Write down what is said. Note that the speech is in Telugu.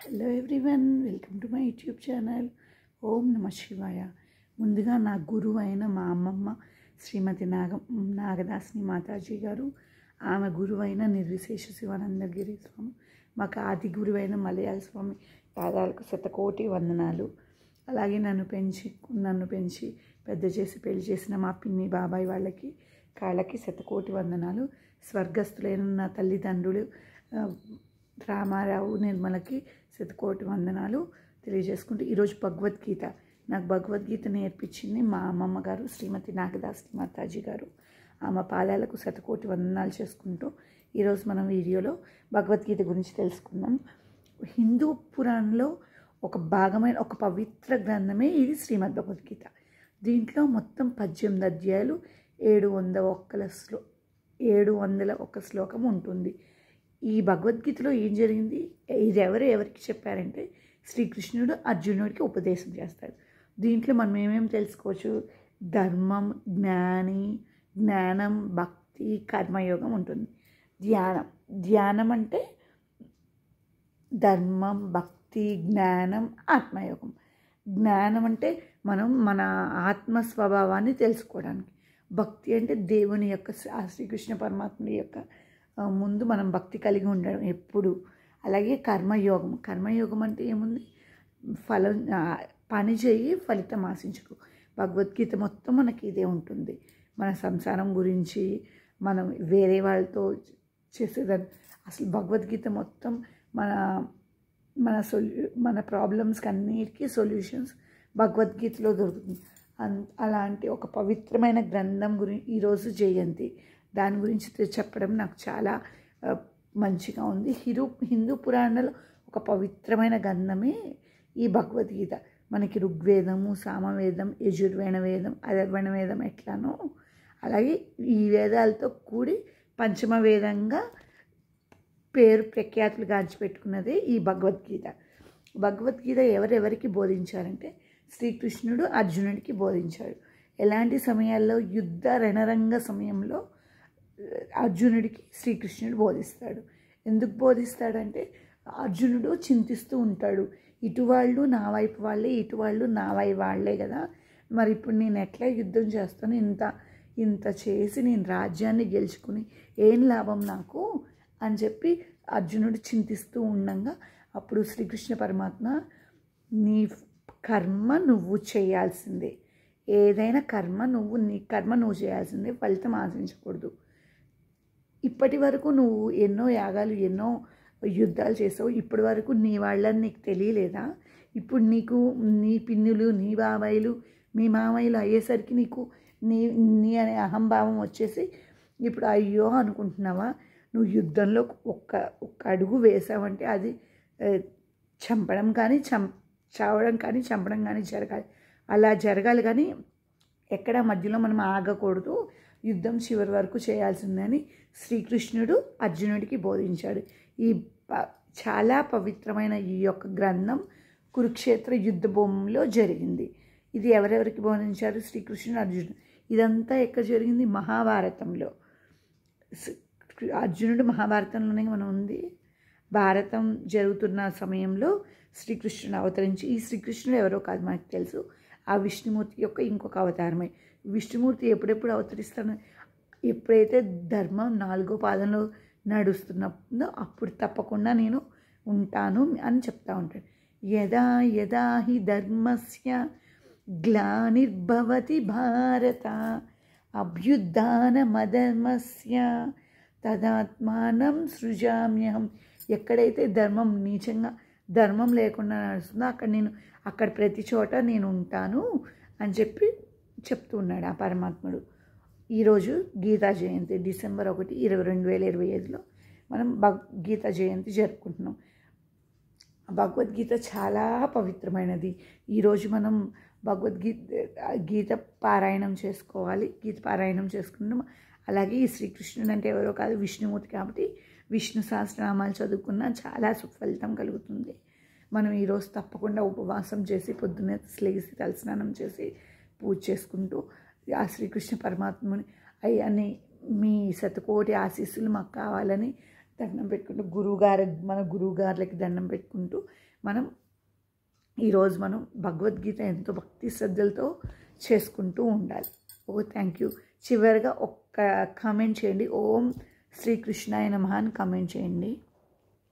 Hello everyone, welcome to my YouTube channel. ఓం నమ శివాయ. ముందుగా నా గురువు అయిన మా అమ్మమ్మ శ్రీమతి నాగదాసిని మాతాజీ గారు, ఆమె గురువైన నిర్విశేష శివానందగిరి స్వామి, మాకు ఆది గురువైన మలయాళ స్వామి పాదాలకు శతకోటి వందనాలు. అలాగే నన్ను పెంచి పెద్ద చేసి పెళ్లి చేసిన మా పిన్ని బాబాయ్ వాళ్ళకి కాళ్ళకి శతకోటి వందనాలు. స్వర్గస్థులైన నా తల్లిదండ్రులు రామారావు నిర్మలకి శతకోటి వందనాలు తెలియజేసుకుంటూ, ఈరోజు భగవద్గీత, నాకు భగవద్గీత నేర్పించింది మా అమ్మమ్మ గారు శ్రీమతి నాగదాసి మాతాజీ గారు. ఆమె పాదాలకు శతకోటి వందనాలు చేసుకుంటూ ఈరోజు మనం వీడియోలో భగవద్గీత గురించి తెలుసుకుందాం. హిందూ పురాణంలో ఒక భాగమైన ఒక పవిత్ర గ్రంథమే ఇది శ్రీమద్ భగవద్గీత. దీంట్లో మొత్తం 18 అధ్యాయాలు, 701 శ్లోకం ఉంటుంది. ఈ భగవద్గీతలో ఏం జరిగింది, ఇది ఎవరికి చెప్పారంటే శ్రీకృష్ణుడు అర్జునుడికి ఉపదేశం చేస్తాడు. దీంట్లో మనం ఏమేమి తెలుసుకోవచ్చు, ధర్మం, జ్ఞానం, భక్తి, కర్మయోగం ఉంటుంది. ధ్యానం అంటే ధర్మం, భక్తి, జ్ఞానం, ఆత్మయోగం. జ్ఞానం అంటే మనం మన ఆత్మ స్వభావాన్ని తెలుసుకోవడానికి. భక్తి అంటే దేవుని యొక్క, శ్రీకృష్ణ పరమాత్ముడి యొక్క ముందు మనం భక్తి కలిగి ఉండడం ఎప్పుడు. అలాగే కర్మయోగం అంటే ఏముంది, పని చేయి ఫలితం ఆశించకు. భగవద్గీత మొత్తం మనకి ఇదే ఉంటుంది. మన సంసారం గురించి, మనం వేరే వాళ్ళతో చేసేదాన్ని, అసలు భగవద్గీత మొత్తం మన ప్రాబ్లమ్స్కి అన్నిటికీ సొల్యూషన్స్ భగవద్గీతలో దొరుకుతుంది. అలాంటి ఒక పవిత్రమైన గ్రంథం గురించి ఈరోజు జయంతి, దాని గురించి చెప్పడం నాకు చాలా మంచిగా ఉంది. హిందూ పురాణాలు ఒక పవిత్రమైన గ్రంథమే ఈ భగవద్గీత. మనకి ఋగ్వేదము, సామవేదం, యజుర్వేణ వేదం, అథర్వణ వేదం ఎట్లానో అలాగే ఈ వేదాలతో కూడి పంచమ వేదంగా పేరు ప్రఖ్యాతులు గాంచిపెట్టుకున్నదే ఈ భగవద్గీత. భగవద్గీత ఎవరెవరికి బోధించారంటే శ్రీకృష్ణుడు అర్జునుడికి బోధించాడు. ఎలాంటి సమయాల్లో, యుద్ధ రణరంగ సమయంలో అర్జునుడికి శ్రీకృష్ణుడు బోధిస్తాడు. ఎందుకు బోధిస్తాడంటే అర్జునుడు చింతిస్తూ ఉంటాడు, ఇటువాళ్ళు నా వైపు వాళ్ళే, ఇటువాళ్ళు నా వైపు వాళ్ళే కదా, మరి ఇప్పుడు నేను ఎట్లా యుద్ధం చేస్తాను, ఇంత చేసి నేను రాజ్యాన్ని గెలుచుకుని ఏం లాభం నాకు అని చెప్పి అర్జునుడు చింతిస్తూ ఉండగా, అప్పుడు శ్రీకృష్ణ పరమాత్మ, నీ కర్మ నువ్వు చేయాల్సిందే, ఏదైనా నీ కర్మ నువ్వు చేయాల్సిందే, ఫలితం ఆశించకూడదు. ఇప్పటి వరకు నువ్వు ఎన్నో యాగాలు, ఎన్నో యుద్ధాలు చేసావు, ఇప్పటి వరకు నీ వాళ్ళని నీకు తెలియలేదా? ఇప్పుడు నీకు నీ పిన్నులు, నీ బాబాయిలు, మీ మామయ్యలు అయ్యేసరికి నీకు నీ అనే అహంభావం వచ్చేసి ఇప్పుడు అయ్యో అనుకుంటున్నావా? నువ్వు యుద్ధంలో ఒక్క అడుగు వేసావంటే అది చంపడం కానీ చావడం కానీ చంపడం కానీ జరగాలి. అలా జరగాలి కానీ ఎక్కడ మధ్యలో మనం ఆగకూడదు, యుద్ధం చివరి వరకు చేయాల్సిందని శ్రీకృష్ణుడు అర్జునుడికి బోధించాడు. ఈ చాలా పవిత్రమైన ఈ యొక్క గ్రంథం కురుక్షేత్ర యుద్ధ భూమిలో జరిగింది. ఇది ఎవరెవరికి బోధించారు, శ్రీకృష్ణుడు, అర్జునుడు. ఇదంతా ఎక్కడ జరిగింది, మహాభారతంలో. అర్జునుడు మహాభారతంలోనే మనం ఉంది. భారతం జరుగుతున్న సమయంలో శ్రీకృష్ణుడు అవతరించి, ఈ శ్రీకృష్ణుడు ఎవరో కాదు మనకు తెలుసు, ఆ విష్ణుమూర్తి యొక్క ఇంకొక అవతారమే. విష్ణుమూర్తి ఎప్పుడెప్పుడు అవతరిస్తాను, ఎప్పుడైతే ధర్మం 4వ పాదంలో నడుస్తున్నదో అప్పుడు తప్పకుండా నేను ఉంటాను అని చెప్తా ఉంటాడు. యదా యదా హి ధర్మస్య గ్లానిర్భవతి భారత అభ్యుత్థానమధర్మస్య తదాత్మానం సృజామ్యహం. ఎక్కడైతే ధర్మం నీచంగా, ధర్మం లేకుండా నడుస్తుందో అక్కడ ప్రతి చోట నేను ఉంటాను అని చెప్తూ ఉన్నాడు ఆ పరమాత్ముడు. ఈరోజు గీతా జయంతి, డిసెంబర్ 1, 2025లో మనం గీతా జయంతి జరుపుకుంటున్నాం. భగవద్గీత చాలా పవిత్రమైనది. ఈరోజు మనం గీత పారాయణం చేసుకోవాలి. గీత పారాయణం చేసుకుంటాం. అలాగే ఈ శ్రీకృష్ణుడు అంటే ఎవరో కాదు, విష్ణుమూర్తి. కాబట్టి విష్ణు సహస్రనామాలు చదువుకున్నా చాలా సుఫలితం కలుగుతుంది. మనం ఈరోజు తప్పకుండా ఉపవాసం చేసి పొద్దున్నే లేచి తలస్నానం చేసి పూజ చేసుకుంటూ ఆ శ్రీకృష్ణ పరమాత్ముని అయ్యని మీ శతకోటి ఆశీస్సులు మాకు కావాలని దండం పెట్టుకుంటూ మన గురువుగారులకి దండం పెట్టుకుంటూ ఈరోజు మనం భగవద్గీత ఎంతో భక్తి శ్రద్ధలతో చేసుకుంటూ ఉండాలి. Thank you. చివరిగా ఒక్క కామెంట్ చేయండి, ఓం శ్రీకృష్ణాయ నమః అని కామెంట్ చేయండి.